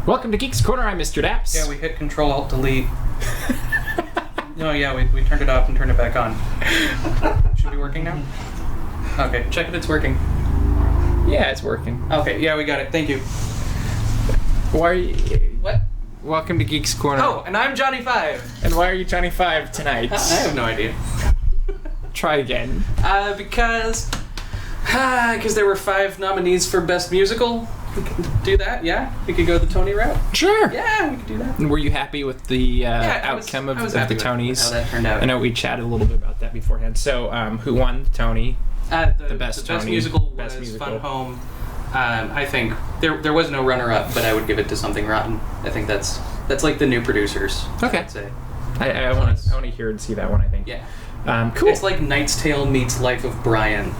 Welcome to Geeks Corner. I'm Mr. DAPs. Yeah, we hit Control-Alt-Delete. No, yeah, we turned it off and turned it back on. Should be working now? Okay, check if it's working. Yeah, it's working. Okay, yeah, we got it. Thank you. Why are you... What? Welcome to Geeks Corner. Oh, and I'm Johnny 5. And why are you Johnny 5 tonight? I have no idea. Try again. Because there were 5 nominees for Best Musical. We can do that, yeah? We could go the Tony route? Sure. Yeah, we could do that. And were you happy with the outcome of the Tonys? How that turned out. I know we chatted a little bit about that beforehand. So, who won the Tony? The best Tony. Musical Best was musical. Fun Home. I think there was no runner-up, but I would give it to Something Rotten. I think that's like the new producers. Okay. I'd say. I want to hear and see that one, I think. Yeah. Cool. It's like Knight's Tale meets Life of Brian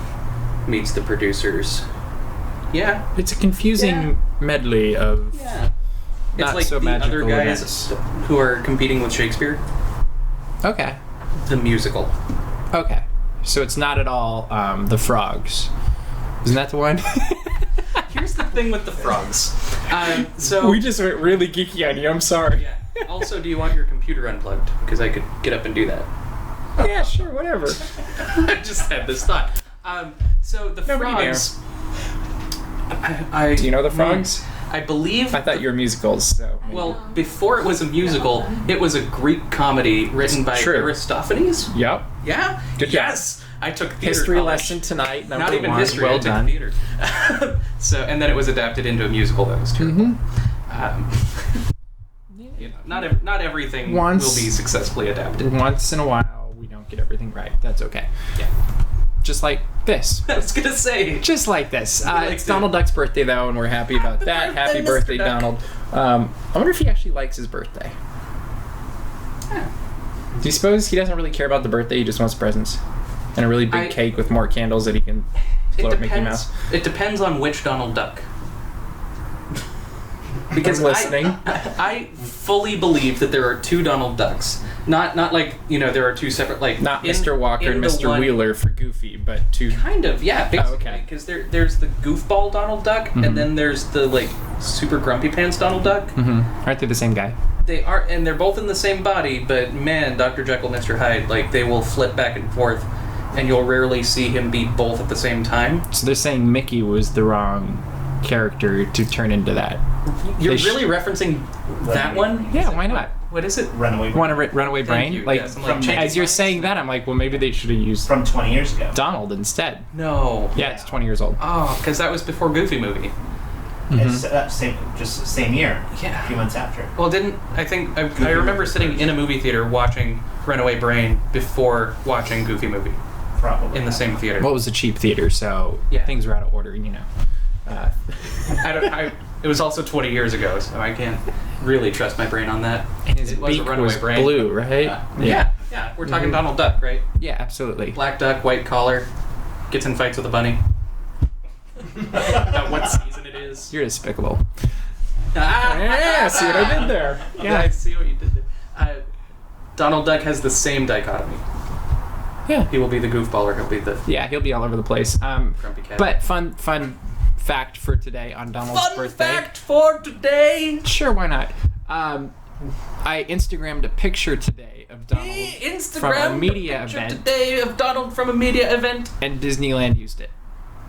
meets the producers. Yeah. It's a confusing medley of Yeah. It's not like so the magical other guys events. who are competing with Shakespeare. Okay. The musical. Okay. So it's not at all the Frogs. Isn't that the one? Here's the thing with the frogs. So we just went really geeky on you. I'm sorry. Yeah. Also, do you want your computer unplugged? Because I could get up and do that. Yeah, sure, whatever. I just had this thought. So the Nobody frogs. Do you know the Frogs? I believe. I thought you were musicals, so. Maybe. Well, before it was a musical, it was a Greek comedy written by True. Aristophanes. Yep. Yeah. Good job. Yes. I took theater History college. lesson tonight. Number Not even one. history. Well I took done. theater. So, and then it was adapted into a musical that was terrible. You know, not everything will be successfully adapted. Once in a while, we don't get everything right. That's okay. Yeah. Just like this. I was gonna say. Just like this. like It's to- Donald Duck's birthday, though, and we're happy about that. Happy Mr. birthday, Duck. Donald. I wonder if he actually likes his birthday. Yeah. Do you suppose he doesn't really care about the birthday? He just wants presents and a really big cake with more candles that he can blow up Mickey Mouse. It depends on which Donald Duck. Because I'm listening. I fully believe that there are 2 Donald Ducks. Not like, there are 2 separate, like... Not Mr. Walker and Mr. Wheeler for Goofy, but 2... Kind of, yeah, basically. Oh, okay. Because there's the goofball Donald Duck, and then there's the, like, super grumpy pants Donald Duck. Mm-hmm. Aren't they the same guy? They are, and they're both in the same body, but man, Dr. Jekyll, Mr. Hyde, like, they will flip back and forth, and you'll rarely see him be both at the same time. So they're saying Mickey was the wrong character to turn into that. You're really referencing that one? Yeah, why not? What is it? Runaway Runaway Brain? you. Like, Yes, I'm like, from- changing as you're minds. saying that, I'm like, well, maybe they should have used from 20 years ago. Donald instead. No. Yeah, it's 20 years old. Oh, because that was before Goofy movie. It's same year. Yeah. A few months after. Well, I remember sitting in a movie theater watching Runaway Brain before watching Goofy movie Probably. in the same theater. Well, it was a cheap theater, so Yeah. things were out of order, you know. It was also 20 years ago, so I can't really trust my brain on that. And his It was a beak Runaway was Brain. blue, right? Yeah. We're talking Donald Duck, right? Yeah, absolutely. Black duck, white collar, gets in fights with a bunny. About what season it is. You're despicable. Yeah, see what I did there. Yeah, I see what you did there. Donald Duck has the same dichotomy. Yeah. He will be the goofballer. He'll be the Yeah, he'll be all over the place. grumpy cat. But fun fact for today on Donald's birthday. fact for today. Sure, why not? I Instagrammed a picture today of Donald from a media event, today of Donald from a media event. and Disneyland used it.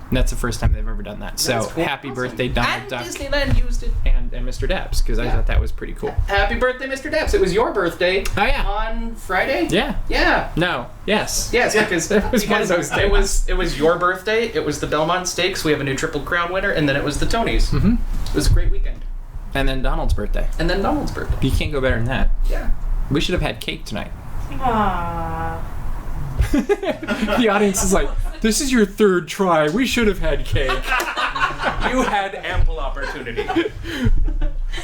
And that's the first time they've ever done that. So That's cool. happy Awesome. birthday, Donald And Duck, Disneyland used it. and Mr. Daps, because I Yeah. thought that was pretty cool. Happy birthday, Mr. Depps. It was your birthday Oh yeah. on Friday? Yeah. Yeah. No. Yes. Yes, because It was one of those days. it was your birthday, it was the Belmont Stakes, we have a new Triple Crown winner, and then it was the Tonys. Mm-hmm. It was a great weekend. And then Donald's birthday. And then Donald's birthday. You can't go better than that. Yeah. We should have had cake tonight. Aww. The audience is like, this is your 3rd try. We should have had cake. You had ample opportunity.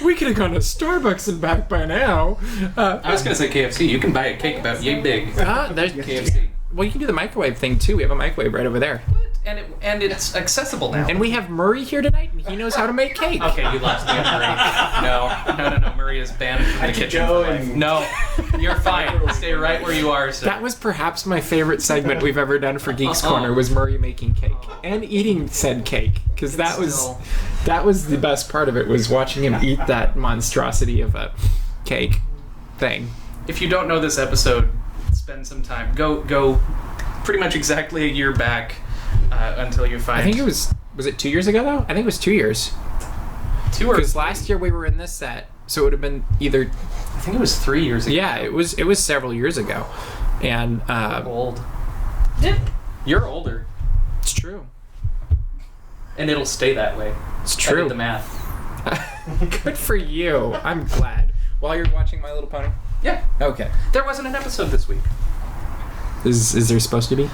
We could have gone to Starbucks and back by now. I was gonna say KFC. You can buy a cake about yay big. There's KFC. Well, you can do the microwave thing too. We have a microwave right over there. and it's accessible now. And we have Murray here tonight, and he knows how to make cake. Okay, you lost me at Murray. No. Murray is banned from the kitchen for life. No, you're fine. Stay right where you are, sir. That was perhaps my favorite segment we've ever done for Geeks Corner, was Murray making cake and eating said cake, because that was the best part of it, was watching him eat that monstrosity of a cake thing. If you don't know this episode, spend some time. Go pretty much exactly a year back until you find... I think it was it 2 years ago, though? I think it was 2 years. 2 or 3. Because last year we were in this set, so it would have been either... I think it was 3 years ago. Yeah, it was several years ago. And... old. You're older. It's true. And it'll stay that way. It's true. I did the math. Good for you. I'm glad. While you're watching My Little Pony? Yeah. Okay. There wasn't an episode this week. Is there supposed to be?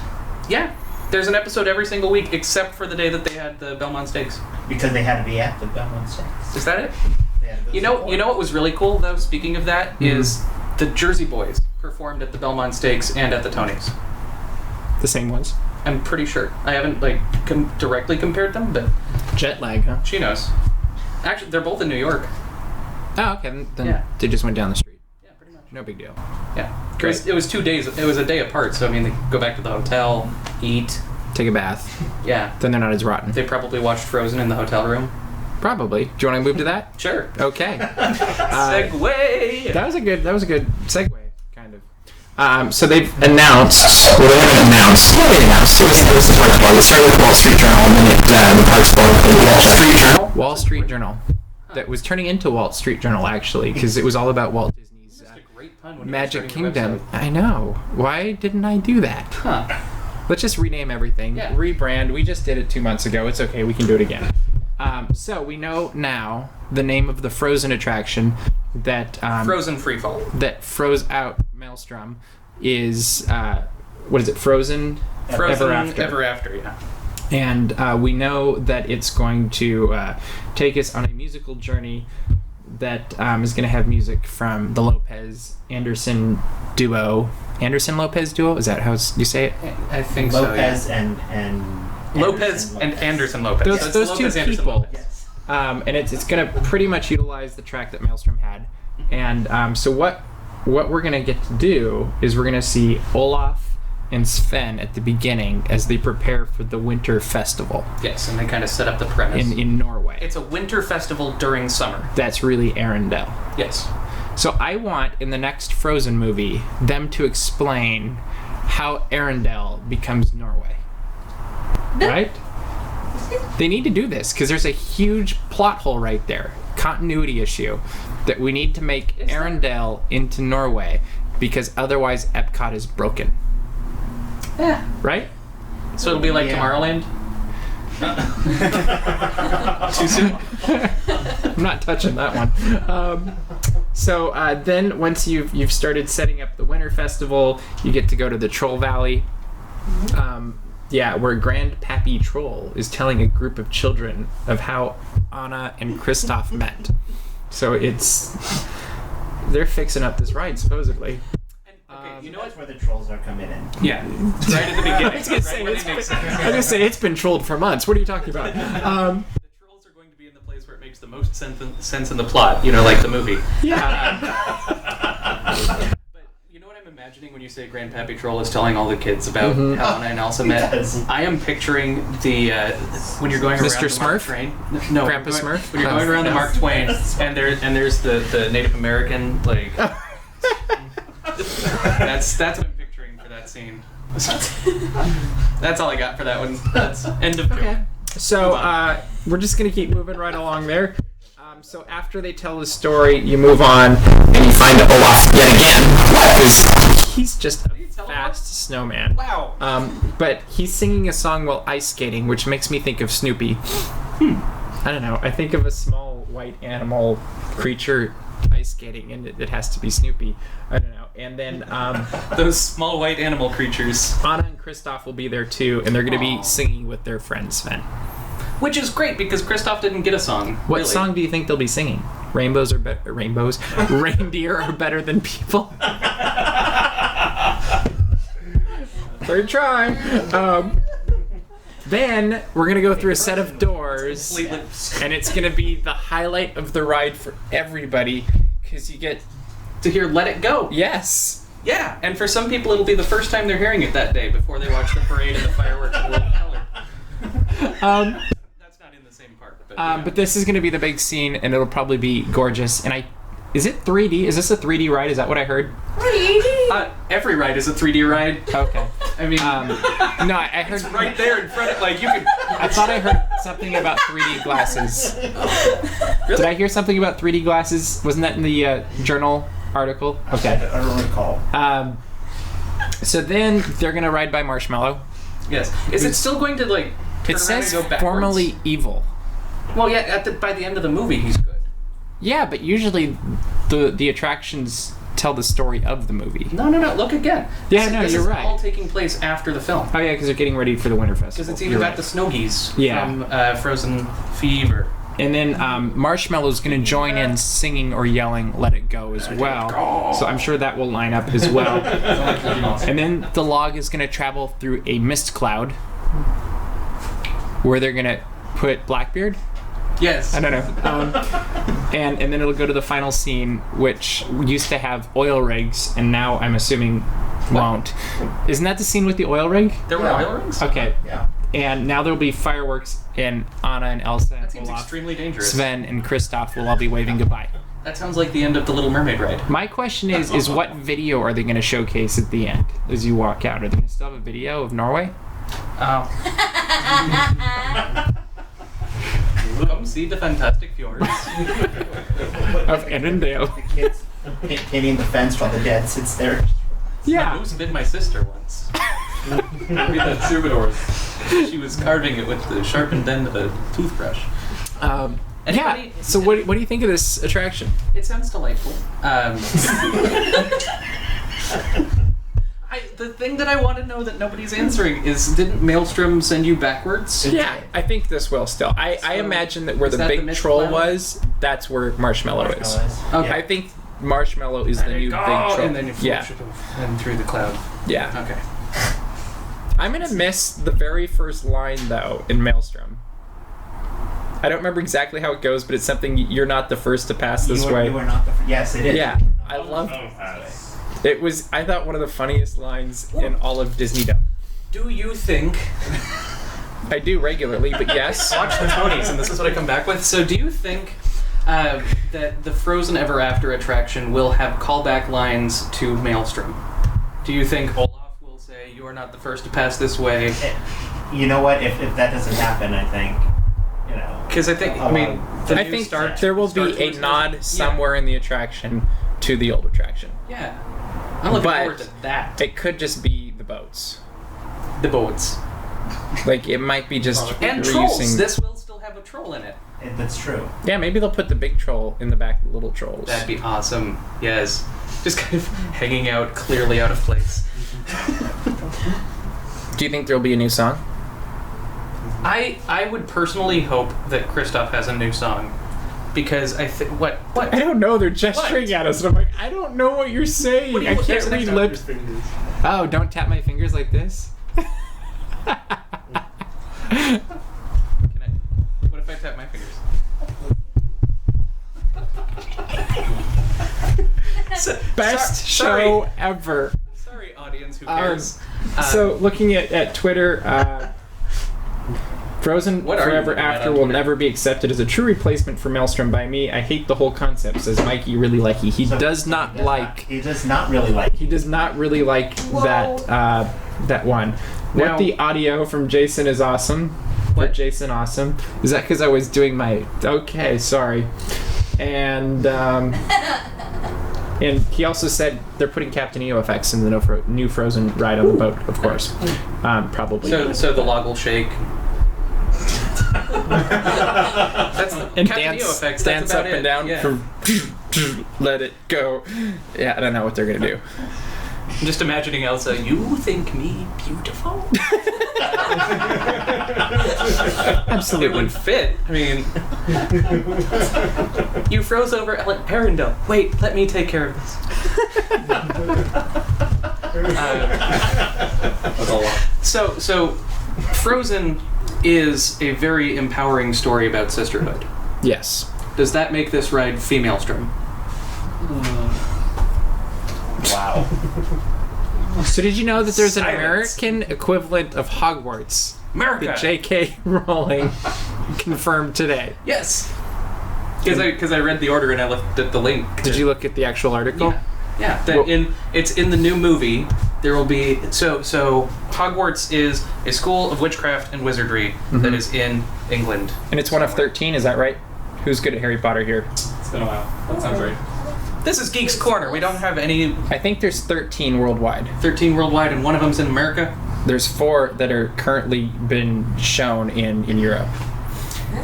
Yeah. There's an episode every single week except for the day that they had the Belmont Stakes. Because they had to be at the Belmont Stakes. Is that it? They had to go You know what was really cool though, speaking of that, is the Jersey Boys performed at the Belmont Stakes and at the Tonys. The same ones? I'm pretty sure. I haven't directly compared them, but Jet lag, huh? she knows. Actually, they're both in New York. Oh, okay. Then Yeah. they just went down the street. Yeah, pretty much. No big deal. Yeah. Great. It was 2 days. It was a day apart, so I mean, they go back to the hotel, eat. Take a bath. Yeah. Then they're not as rotten. They probably watched Frozen in the hotel room. Probably. Do you want to move to that? Sure. Okay. Segway! That was a good segue, kind of. So they've announced. Well, they haven't announced. Yeah, they announced. It was the Parks blog. It started with Wall Street Journal, and then the Parks blog. Wall Street Journal. Wall Street Journal. That was turning into Walt Street Journal, actually, because it was all about Walt Disney's That's a great pun when Magic you're Kingdom. starting I know. Why didn't I do that? a website. Huh. Let's just rename everything. Yeah. Rebrand. We just did it 2 months ago. It's okay. We can do it again. So we know now the name of the Frozen attraction that Frozen Freefall. that froze out Maelstrom is what is it? Frozen Frozen Ever After. Ever After, yeah. And we know that it's going to take us on a musical journey that is going to have music from the Lopez-Anderson duo. Anderson-Lopez duo? Is that how you say it? I think Lopez so, yeah. and Lopez and Anderson Lopez. Those- So it's those Lopez, two Anderson, people. Lopez. Yes. And it's going to pretty much utilize the track that Maelstrom had. And so what we're going to get to do is we're going to see Olaf and Sven at the beginning as they prepare for the Winter Festival Yes, and they kind of set up the premise. in Norway. It's a winter festival during summer. That's really Arendelle. Yes. So I want, in the next Frozen movie, them to explain how Arendelle becomes Norway. Right? They need to do this, because there's a huge plot hole right there. Continuity issue. That we need to make Is there? Arendelle into Norway, because otherwise Epcot is broken. Yeah. Right? So it'll be like Yeah. Tomorrowland? Too soon? I'm not touching that one. So then once you've started setting up the Winter Festival, you get to go to the Troll Valley. Where Grandpappy Troll is telling a group of children of how Anna and Kristoff met. So they're fixing up this ride, supposedly. Okay, you know That's what? where the trolls are coming in. Yeah. Right at the beginning. I was gonna say, Right when it makes sense. I was gonna say it's been trolled for months. What are you talking about? The trolls are going to be in the place where it makes the most sense in the plot, like the movie. Yeah. But you know what I'm imagining when you say Grandpappy Troll is telling all the kids about Mhm. how Anna and Elsa met? Yes. I am picturing the when you're going around Mr. the Mark Smurf? Twain. No, Grandpa when you're going- Smurf? When you're Oh. going around the Yes. Mark Twain, Yes. and there's the Native American that's what I'm picturing for that scene. That's all I got for that one. That's end of joke. So we're just gonna keep moving right along there. So after they tell the story, you move on and you find Olaf yet again because he's just a tell fast snowman. Wow. But he's singing a song while ice skating, which makes me think of Snoopy. I don't know. I think of a small white animal creature ice skating, and it has to be Snoopy. I don't know. And then Those small white animal creatures. Anna and Kristoff will be there too, and they're going to be Aw. singing with their friend Sven. Which is great because Kristoff didn't get a song. What really. song do you think they'll be singing? Rainbows are better. Rainbows. Reindeer are better than people. Third try. Then we're gonna go through a set of doors, Completely. and it's gonna be the highlight of the ride for everybody because you get To hear "Let It Go." yes. Yeah, and for some people, it'll be the first time they're hearing it that day before they watch the parade and the fireworks and the little color. That's not in the same part. But this is gonna be the big scene, and it'll probably be gorgeous. And is it 3D? Is this a 3D ride? Is that what I heard? Every ride is a 3D ride. Okay. I mean, No, I heard it's right there in front of you can. I thought I heard something about 3D glasses. Really? Did I hear something about 3D glasses? Wasn't that in the journal article? Okay. I don't recall. So then they're gonna ride by Marshmallow. Yes. Is it still going to turn It around says and go backwards? formerly evil. Well, yeah. By the end of the movie, he's good. Yeah, but usually the attractions tell the story of the movie. No. Look again. Yeah, no, this you're is right. all taking place after the film. Oh yeah, because they're getting ready for the Winter Festival. Because it's even You're got right. the snow geese Yeah. from Frozen Fever. And then Marshmallow's going to join in singing or yelling "Let It Go" as well. So I'm sure that will line up as well. And then the log is going to travel through a mist cloud where they're going to put Blackbeard. Yes. I don't know. And then it'll go to the final scene, which used to have oil rigs, and now I'm assuming won't. Isn't that the scene with the oil rig? There were oil rings? Okay. Yeah. And now there'll be fireworks, and Anna and Elsa and That seems Olaf, extremely dangerous. Sven and Kristoff will all be waving goodbye. That sounds like the end of the Little Mermaid ride. My question is what video are they going to showcase at the end as you walk out? Are they going to still have a video of Norway? Oh. Come see the fantastic fjords. Of Annandale. The kids painting the fence while the dad sits there. Yeah. Moose bit my sister once. We had troubadours. She was carving it with the sharpened end of a toothbrush. Yeah. Anybody- So what do you think of this attraction? It sounds delightful. The thing that I want to know that nobody's answering is, didn't Maelstrom send you backwards? Yeah, I think this will still. I So, imagine that where is the that the big mist troll cloud? was, that's where Marshmallow is. Okay. I think Marshmallow is the new big troll. And then you yeah. and through the cloud. Yeah. Okay. I'm gonna miss the very first line though in Maelstrom. I don't remember exactly how it goes, but it's something you're not the first to pass this way. You were not the yes, it is. Yeah, I love it. Was I thought one of the funniest lines in all of Disneydom. Do you think... I do regularly, but yes. Watch the Tonys, and this is what I come back with. So do you think that the Frozen Ever After attraction will have callback lines to Maelstrom? Do you think Olaf will say, "You are not the first to pass this way"? You know what? If that doesn't happen, I think, you know. Because I think, I mean, the I new think Star there will Star be a Tours nod version- somewhere in the attraction to the old attraction. Yeah. I'm looking But forward to that. It could just be the boats. The boats. Like it might be just And reusing. trolls. This will still have a troll in it. That's true. Yeah, maybe they'll put the big troll in the back of the little trolls. That'd be awesome. Yes. Just kind of hanging out, clearly out of place. Do you think there'll be a new song? I would personally hope that Kristoff has a new song. Because I think... What? I don't know. They're gesturing at us, and I'm like, I don't know what you're saying. What do you- I there's can't an read extra- lips. Oh, don't tap my fingers like this. Can I... What if I tap my fingers? Best Sorry. show ever. Sorry, audience, who cares? So, looking at Twitter, Frozen What are you Forever looking at After on will Twitter? never be accepted as a true replacement for Maelstrom by me. I hate the whole concept, says Mikey really likey. He does not like... He does not really like. He does not really like that one. Now- What the audio from Jason is awesome. For What? Jason Awesome. Is that because I was doing my... Okay, sorry. And he also said they're putting Captain EO effects in the new Frozen ride on the boat, of course. Probably. So the log will shake. That's the And Captain EO effects. That's dance about up it. and down Yeah. from let it go. Yeah, I don't know what they're going to do. I'm just imagining Elsa. You think me beautiful? Absolutely. It would fit. I mean, you froze over Arendelle. Wait, let me take care of this. That's a lot. So Frozen is a very empowering story about sisterhood. Yes. Does that make this ride female strom? Wow. So did you know that there's an Silence. American equivalent of Hogwarts? America. That J.K. Rowling confirmed today. Yes. Because I read the order and I looked at the link. Did you look at the actual article? Yeah. Well- It's in the new movie. There will be so Hogwarts is a school of witchcraft and wizardry that is in England. And it's one of 13, is that right? Who's good at Harry Potter here? It's been a while. That sounds right. This is Geeks Corner. We don't have any I think there's 13 worldwide. 13 worldwide, and one of them's in America. There's 4 that are currently been shown in Europe.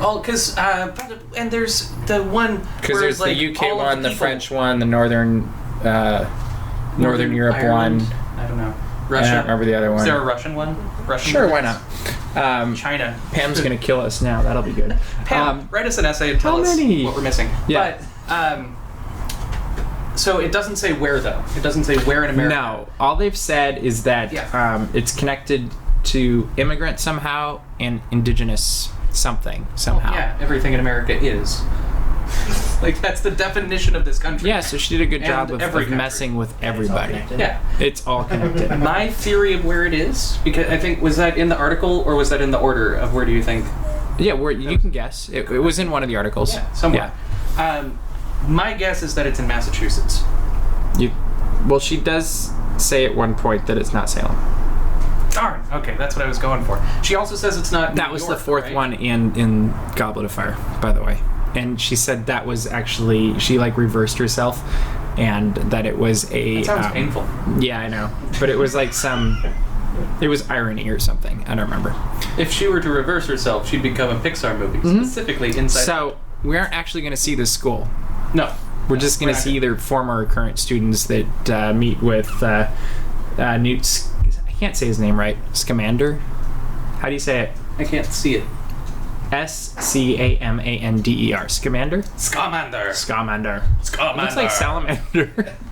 Oh, because and there's the one Because where there's like the UK all of one, the people- French one, the Northern Europe Ireland. one. I don't know. I Russia. don't remember the other one. Is there a Russian one? Russian Sure, one? why not? China. Pam's gonna kill us now. That'll be good. Pam, write us an essay and tell how us many? what we're missing. Yeah. But so it doesn't say where though. It doesn't say where in America. No, all they've said is that it's connected to immigrant somehow and indigenous something somehow. Yeah, everything in America is. Like that's the definition of this country. Yeah, so she did a good And job of every country. messing with It's all everybody. connected. Yeah. It's all connected. My theory of where it is, because I think was that in the article or was that in the order of where do you think? Yeah, you can guess. It was in one of the articles. Yeah, somewhere. My guess is that it's in Massachusetts. Well, she does say at one point that it's not Salem. Darn. Okay, that's what I was going for. She also says it's not. That New was York, the 4th right? one in Goblet of Fire, by the way. And she said that was actually she reversed herself, and that it was a. That sounds painful. Yeah, I know, but it was it was irony or something. I don't remember. If she were to reverse herself, she'd become a Pixar movie, specifically inside. So we aren't actually going to see this school. No. We're just going to not see either former or current students that meet with Newt. I can't say his name right. Scamander. How do you say it? I can't see it. Scamander. Scamander. Scamander. Scamander. Scamander. Looks like salamander.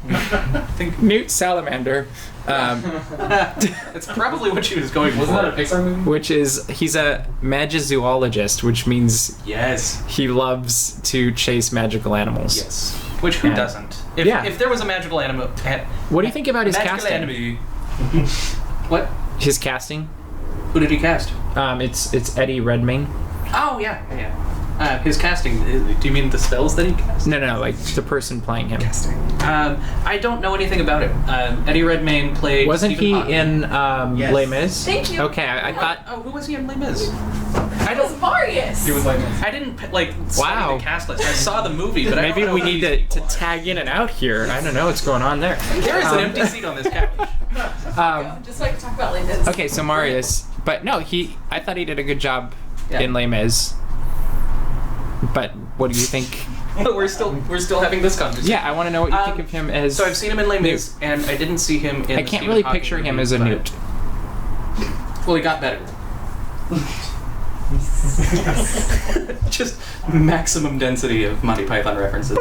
I think Newt Salamander. it's probably what she was going for. Wasn't that a Pixar movie? Which is he's a magizoologist, which means Yes. he loves to chase magical animals. Yes. Which who And- doesn't? Yeah. If there was a magical animal. What do you think about his magical casting? enemy. What? His casting? Who did he cast? It's Eddie Redmayne. Oh yeah. His casting. Do you mean the spells that he cast? No, like the person playing him. I don't know anything about it. Eddie Redmayne played. Wasn't Stephen he Hawking. in Yes. Les Mis? Thank you. Okay, I thought. Oh, who was he in Les Mis? I was Marius. He was like, I didn't study Wow. the cast list. I saw the movie, but I Maybe don't know we who need these to people are. tag in and out here. I don't know what's going on there. There is an empty seat on this couch. Just so I can talk about Linda's. Okay, so Marius, but no, I thought he did a good job Yeah. in Les Mis. But what do you think? But we're still having this conversation. Yeah, I want to know what you think of him as. So I've seen him in Les Mis, and I didn't see him in. I the can't Stephen really Hawking picture him movie, as a but- Newt. Well, he got better. Just maximum density of Monty Python references.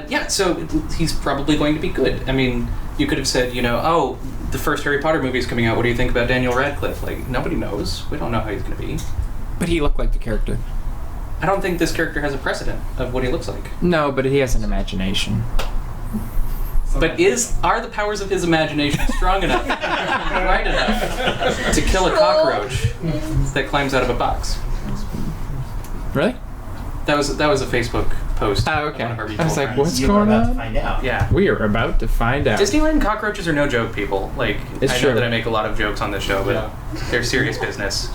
Yeah, so he's probably going to be good. I mean, you could have said, oh, the first Harry Potter movie is coming out. What do you think about Daniel Radcliffe? Like, nobody knows. We don't know how he's going to be. But he looked like the character. I don't think this character has a precedent of what he looks like. No, but he has an imagination. But are the powers of his imagination strong enough, right enough, to kill a cockroach that climbs out of a box? Really? That was a Facebook post. Oh, of okay. one of our I was mutual like, friends. what's You going were about to on? find out. Yeah. We are about to find out. Disneyland cockroaches are no joke, people. Like, It's I true. know that I make a lot of jokes on this show, but Yeah. they're serious business.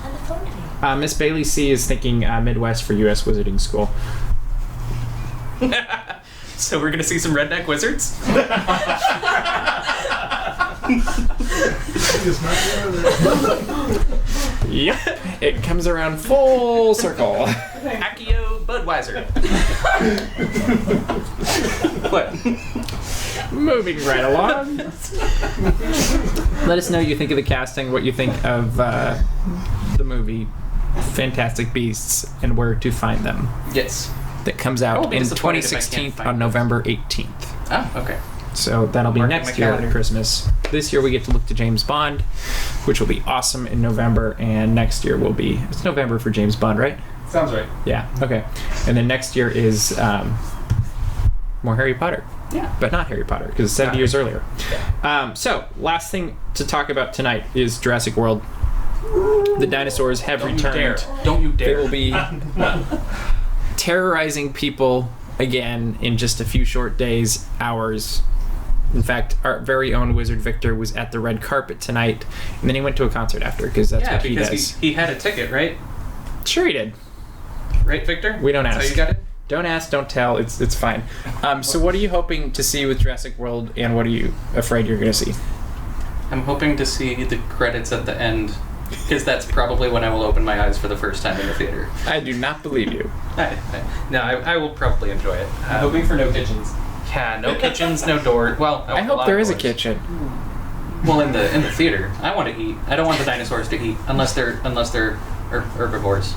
Miss Bailey C is thinking Midwest for U.S. Wizarding School. So we're gonna see some redneck wizards? Yep. It comes around full circle. Accio Budweiser. What? Moving right along. Let us know what you think of the casting, what you think of the movie Fantastic Beasts, and where to find them. Yes. That comes I will out be in disappointed if I can't 2016 find on them. November 18th. Oh, okay. So that'll be Mark it in next my year at calendar. Christmas. this year we get to look to James Bond, which will be awesome in November, and next year will be, it's November for James Bond, right? Sounds right. Yeah, okay. And then next year is more Harry Potter. Yeah. But not Harry Potter, because it's 70 years earlier. So, last thing to talk about tonight is Jurassic World. The dinosaurs have returned. Don't you They dare. will be terrorizing people again in just a few short days, hours. In fact, our very own Wizard Victor was at the red carpet tonight, and then he went to a concert after, because that's what he because does. he had a ticket, right? Sure he did. Right, Victor? We don't That's ask. how you got it? Don't ask, don't tell. It's fine. So what are you hoping to see with Jurassic World, and what are you afraid you're going to see? I'm hoping to see the credits at the end, because that's probably when I will open my eyes for the first time in the theater. I do not believe you. I will probably enjoy it. I'm hoping for no kitchens. Yeah, no kitchens, no door. Well, I a hope lot there of is a doors. kitchen. Well, in the theater, I want to eat. I don't want the dinosaurs to eat unless they're herbivores.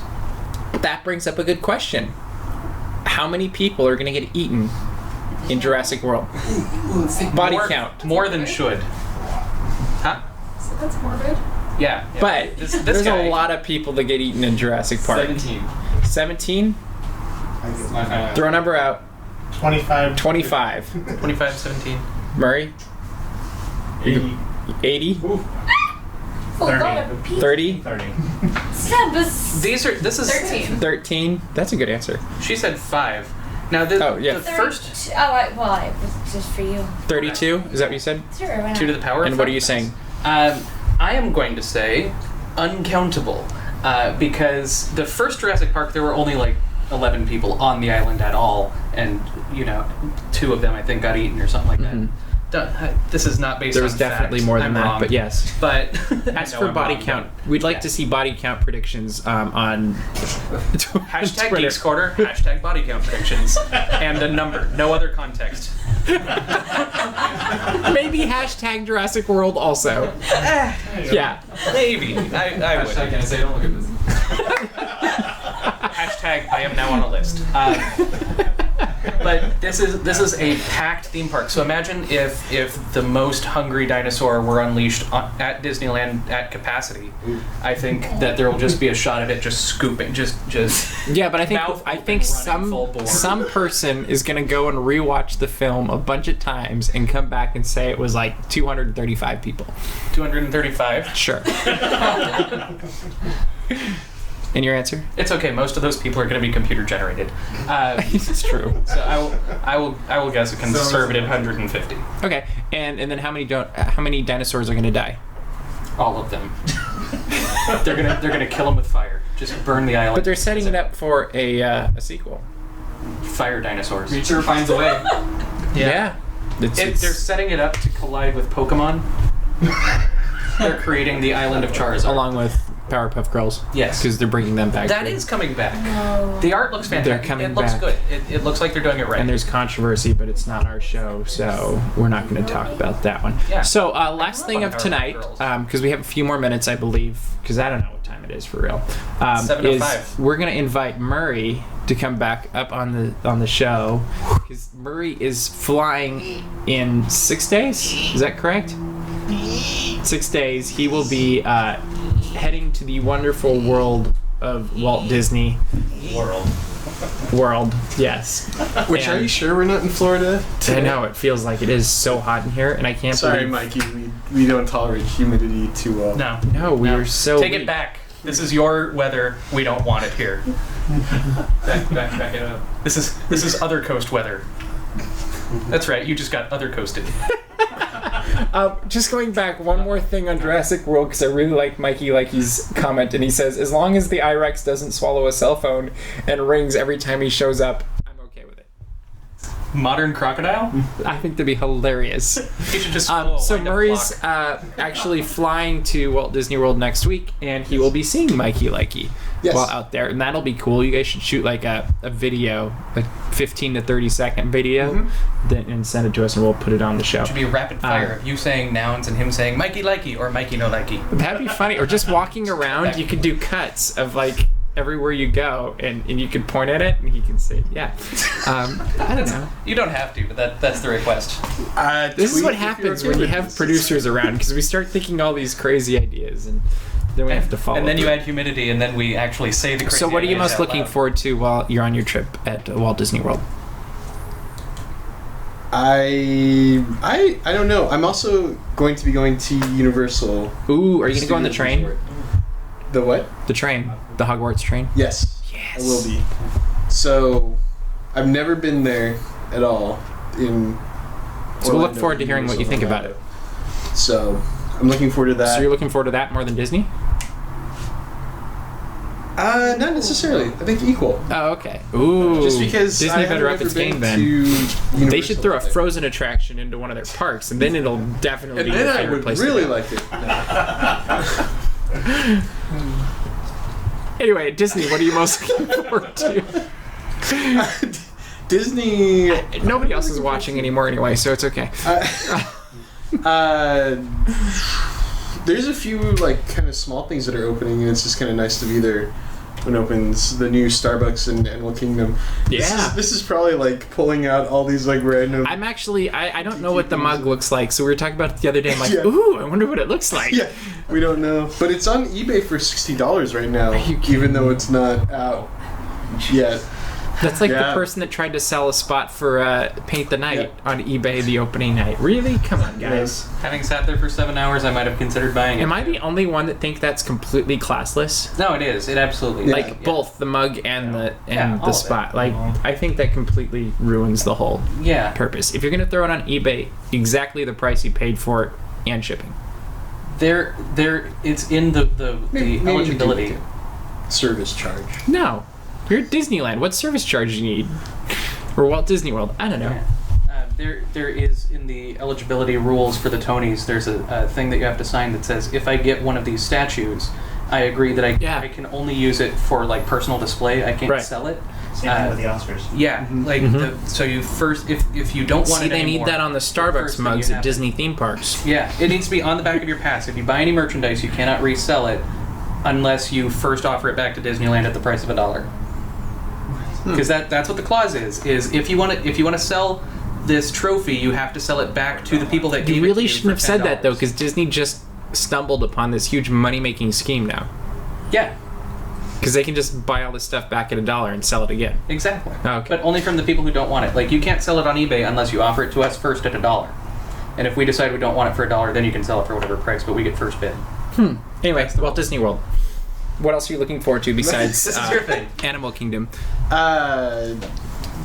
That brings up a good question. How many people are going to get eaten in Jurassic World? Body count. More than should. Huh? So that's morbid. Yeah. But this there's guy, a lot of people that get eaten in Jurassic Park. 17. 17? That's my final. Throw a number out. 25. 25. 25, 17. Murray? 80. 80? A lot of people. 30? 30. This is 13. 13? That's a good answer. She said 5. Now the Oh, yeah. the first it was just for you. 32? Is that what you said? Sure, why not? 2 to the power. And of what are 5? you saying? I am going to say uncountable, because the first Jurassic Park there were only like 11 people on the island at all, and 2 of them I think got eaten or something like that. This is not based There on was definitely fact. more than I'm that, wrong. but yes. But As I know for I'm body wrong, count, but- we'd like yeah. to see body count predictions on Hashtag Twitter. Geeks Corner, hashtag body count predictions, and a number, no other context. Maybe hashtag Jurassic World also. Yeah. Maybe. I would. Hashtag gonna say don't look at this. Hashtag I am now on a list. But this is a packed theme park. So imagine if the most hungry dinosaur were unleashed at Disneyland at capacity. I think that there will just be a shot of it just scooping, just. Yeah, but I think Mouth open, running full bore. some person is gonna go and rewatch the film a bunch of times and come back and say it was like 235 people. 235. Sure. And your answer? It's okay. Most of those people are going to be computer generated. It's true. So I will guess a conservative 150. Okay, and then how many dinosaurs are gonna die? All of them. they're gonna kill them with fire. Just burn the island. But they're setting it up for a sequel. Fire dinosaurs. Creature finds a way. Yeah. They're setting it up to collide with Pokemon. They're creating the island of Charizard. along with Powerpuff Girls. Yes. Because they're bringing them back. That is coming back. The art looks fantastic. They're coming it looks back. good. It looks like they're doing it right. And there's controversy, but it's not our show, so we're not going to talk about that one. Yeah. So, last thing of Powerpuff tonight, Girls. because we have a few more minutes, I believe, because I don't know what time it is for real. 7:05. Is we're going to invite Murray to come back up on the show, because Murray is flying in 6 days. Is that correct? 6 days. He will be heading to the wonderful world of Walt Disney World. Yes. Which, are you sure we're not in Florida? I know, it feels like it is so hot in here, and I can't Sorry, believe... Mikey, we don't tolerate humidity too well. No. No, we are so... Take it back. This is your weather. We don't want it here. Back it up. This is other coast weather. That's right. You just got other coasted. Just going back, one more thing on Jurassic World, because I really like Mikey Likey's comment, and he says, as long as the I-Rex doesn't swallow a cell phone and rings every time he shows up, I'm okay with it. Modern crocodile. I think that'd be hilarious. You should just. So wind up Murray's clock. actually flying to Walt Disney World next week, and he will be seeing Mikey Likey Yes. while out there, and that'll be cool. You guys should shoot like a video, like 15 to 30 second video, then and send it to us, and we'll put it on the show. It should be a rapid fire of you saying nouns and him saying Mikey likey or Mikey no likey. That'd be funny. Or just walking around, you could do cuts of like everywhere you go, and you can point at it, and he can say, yeah. I don't know. You don't have to, but that's the request. This is Tweet what if you're happens okay when you with have this. producers around, because we start thinking all these crazy ideas, and then we have to follow And then you through. add humidity, and then we actually say the crazy So what are you ideas most out looking loud. forward to while you're on your trip at Walt Disney World? I don't know. I'm also going to be going to Universal. Ooh, are you going to go on the Studios train? Resort. The what? The train. The Hogwarts train? Yes. Yes. I will be. So, I've never been there at all. In So we'll look Orlando, forward to hearing what you think about it. So, I'm looking forward to that. So you're looking forward to that more than Disney? Not necessarily. I think equal. Oh, okay. Ooh. Just because Disney I better up haven't its ever game been then. to They Universal should throw a either. Frozen attraction into one of their parks, and then it'll definitely And be then your I favorite would place really to go. like it. Anyway, Disney, what are you most looking forward to? Disney. Nobody else is watching anymore anyway, so it's okay. There's a few like kind of small things that are opening, and it's just kind of nice to be there when it opens. The new Starbucks in Animal Kingdom. Yeah. This is probably like pulling out all these like random. I'm actually, I don't know what the mug looks like, so we were talking about it the other day. I'm like, Yeah. ooh, I wonder what it looks like. Yeah, we don't know, but it's on eBay for $60 right now, you kidding even though it's not out yet. That's like the Yeah. person that tried to sell a spot for Paint the Night Yeah. on eBay the opening night. Really? Come on, guys. Having sat there for 7 hours, I might have considered buying it. Am I the only one that think that's completely classless? No, it is. It absolutely is. Yeah. Like both the mug and the Yeah, all the of it. spot. Like I think that completely ruins the whole Yeah. purpose. If you're gonna throw it on eBay, exactly the price you paid for it and shipping. There, it's in the Maybe eligibility. do service charge. No, you're at Disneyland. What service charge do you need? Or Walt Disney World? I don't know. There is in the eligibility rules for the Tonys. There's a thing that you have to sign that says if I get one of these statues, I agree that I can only use it for like personal display. I can't Right. sell it. Same thing with the Oscars. Yeah, like so you first if you don't want See, it they anymore, need that on the first Starbucks thing mugs you at have- Disney theme parks. Yeah, it needs to be on the back of your pass. If you buy any merchandise, you cannot resell it unless you first offer it back to Disneyland at the price of $1. Because that's what the clause is if you want to sell this trophy, you have to sell it back to the people that gave You it really to you shouldn't for have said that though, $10. because Disney just stumbled upon this huge money-making scheme now. Yeah, Because they can just buy all this stuff back at $1 and sell it again. exactly. Oh, okay. But only from the people who don't want it. Like you can't sell it on eBay unless you offer it to us first at $1. And if we decide we don't want it for $1, then you can sell it for whatever price, but we get first bid. Anyway, Walt Disney World. What else are you looking forward to besides This is your thing. Animal Kingdom?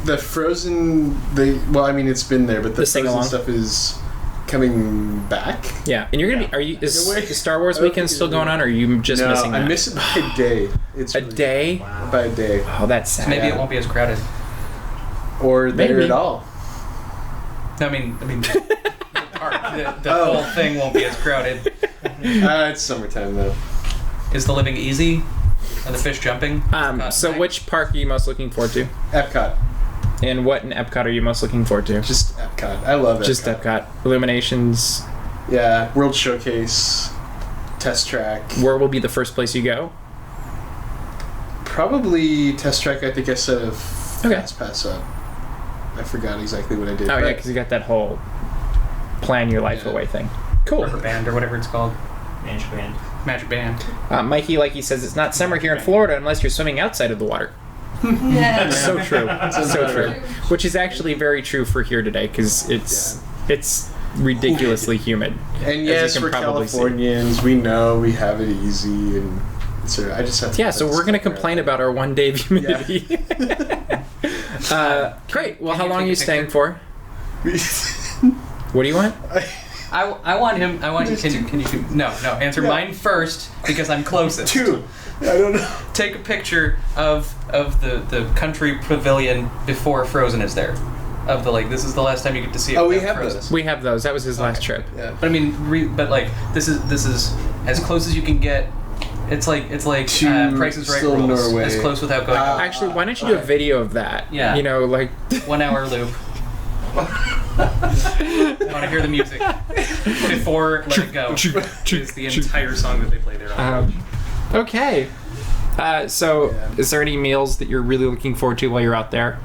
The Frozen. It's been there, but the The Frozen sing-along. stuff is coming back. Yeah, and you're gonna be. Are you? Is No way. the Star Wars I don't weekend think still it's going on, or are you just no, missing that? I miss it by a day. It's A really- day? by a day, Oh, that's sad. Maybe Yeah. it won't be as crowded. or there Maybe. at all. I mean, the whole thing won't be as crowded. It's summertime though. Is the living easy? Are the fish jumping? So which park are you most looking forward to? Epcot, And what in Epcot are you most looking forward to? just Epcot. I love Epcot. Just Epcot. Illuminations. Yeah, World Showcase, Test Track. Where will be the first place you go? Probably Test Track. I think I set a Okay. fast pass up. I forgot exactly what I did. Oh yeah, but- because you got that whole plan your life Yeah. away thing. Rubber band or whatever it's called. Magic Band. Magic band. Mikey, like he says, it's not summer here in Florida unless you're swimming outside of the water. Yeah. So true. So about true. right. Which is actually very true for here today because it's ridiculously humid. And as yes, you can we're probably see. Californians. We know we have it easy, and so I just have to. Yeah, so we're gonna complain about our 1 day of humidity. Great. Well, Can how you long are take you a staying for? What do you want? I want him. I want you. Can you? No. Answer mine first because I'm closest. Two. I don't know. Take a picture of the country pavilion before Frozen is there. Of the this is the last time you get to see it. Oh, we without have Frozen. those. We have those. That was his last trip. Yeah. But I mean, this is as close as you can get. It's like To Price is Right still rules. Norway. As close without going. over. Actually, why don't you do a video of that? Yeah. You know, like 1 hour loop. I want to hear the music before Let It Go. Is the entire song that they play there. Okay. So, Yeah. is there any meals that you're really looking forward to while you're out there?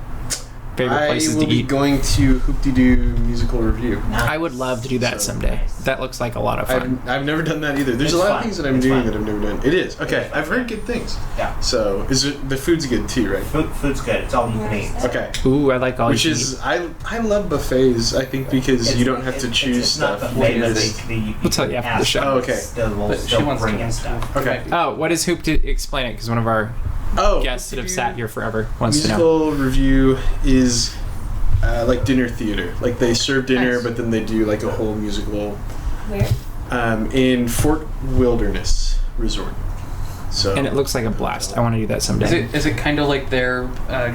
Favorite places I will to be eat? going to Hoop-de-Doo musical review. I would love to do that So someday. nice. That looks like a lot of fun. I've never done that either. There's It's a lot fun. of things that I'm It's doing fun. that I've never done. It is. Okay, It's fun, I've heard yeah. good things. Yeah. So, the food's good too, right? Food's good. It's all you can eat. Okay. Ooh, I like all Which you is, I love buffets, I think, because you don't have to choose it's stuff. Not You buffet, can but just- We'll tell you after the show. Oh, okay. We'll She still wants bring to in know. stuff. Okay. Oh, what is Hoop to explain it? Because one of our Oh, guests that have Hoop-de-Doo sat here forever wants to know. musical review is like dinner theater. Like they serve dinner, Nice. but then they do like a whole musical Where? in Fort Wilderness Resort. So And it looks like a blast. I want to do that someday. Is it kind of like their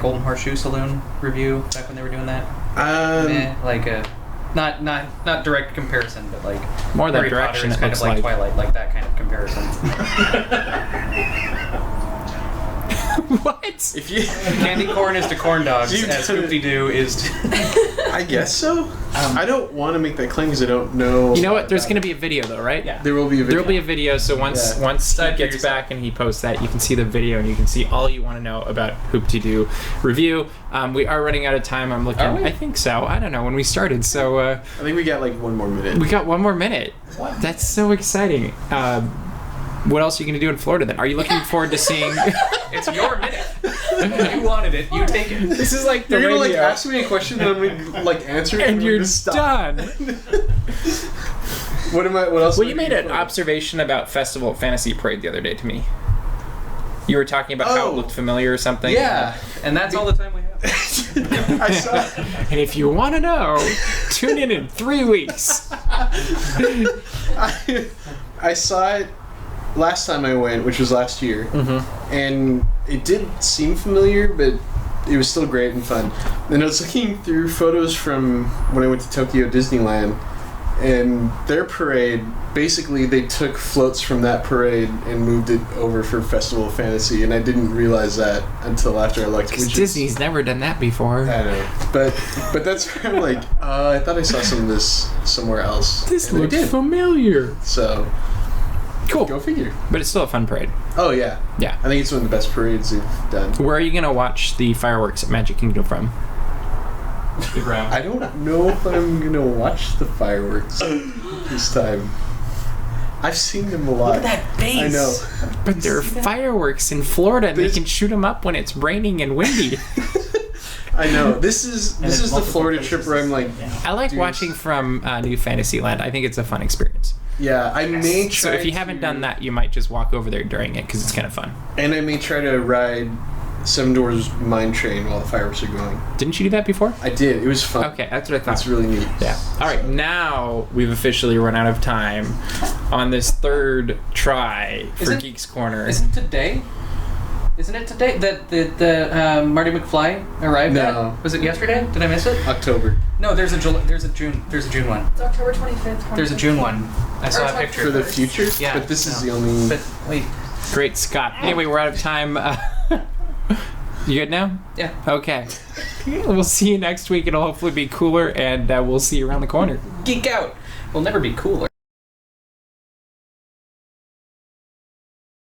Golden Horseshoe Saloon review back when they were doing that? Like a not direct comparison, but like More that Harry Potter direction is it kind looks of like like. Twilight, like that kind of comparison. What? if you, Candy corn is to corn dogs, You've as done it. Scoopy-Doo is to... I guess so. I don't want to make that claim because I don't know. You know what? There's going to be a video though, right? Yeah. There will be a video. There will be a video, so once Yeah. once Steve Decide for gets yourself. back and he posts that, you can see the video and you can see all you want to know about Hoop-de-Doo review. We are running out of time. I'm looking. Are we? I think so. I don't know when we started, so I think we got like one more minute. we got one more minute. That's so exciting. What else are you going to do in Florida then? Are you looking forward to seeing? It's your minute. You wanted it. You take it. This is like the You're gonna like radio, ask me a question and I'm gonna like answer it and you're just stop. done. What else? Well, am you I made doing an for Florida? observation about Festival Fantasy Parade the other day to me. You were talking about how Oh. it looked familiar or something. Yeah, and that's all the time we have. I saw. And if you want to know, tune in 3 weeks. I saw it last time I went, which was last year, and it did seem familiar, but it was still great and fun. And I was looking through photos from when I went to Tokyo Disneyland, and their parade, basically they took floats from that parade and moved it over for Festival of Fantasy, and I didn't realize that until after I looked. Because which Disney's never done that before. I know, but that's where I'm like, I thought I saw some of this somewhere else. This And I looks did. familiar. So Cool. go figure. But it's still a fun parade. Oh yeah, Yeah. I think it's one of the best parades they've done. Where are you going to watch the fireworks at Magic Kingdom from? The ground. I don't know if I'm gonna watch the fireworks this time. I've seen them a lot. Look at that base. I know. But there are fireworks in Florida and they There's- can shoot them up when it's raining and windy. I know. This is And this there's is the multiple Florida places. trip where I'm like, Yeah. I like Dude. watching from New Fantasyland. I think it's a fun experience. yeah, I may try. So if you haven't done that, you might just walk over there during it because it's kind of fun. and I may try to ride Seven Doors Mine Train while the fireworks are going. Didn't you do that before? I did. It was fun. Okay, that's what I thought. It's really neat. Yeah. All right, now we've officially run out of time on this third try for Isn't- Geeks Corner. Isn't today? Isn't it today that the Marty McFly arrived? No. At? Was it yesterday? Did I miss it? October No, there's a June one. It's October 25th. There's a June one. I saw Or a it's picture. for the future. Yeah, But this is no. the only. But wait, Great Scott. Anyway, we're out of time. You good now? yeah. Okay. We'll see you next week. It'll hopefully be cooler, and we'll see you around the corner. Geek out. We'll never be cooler.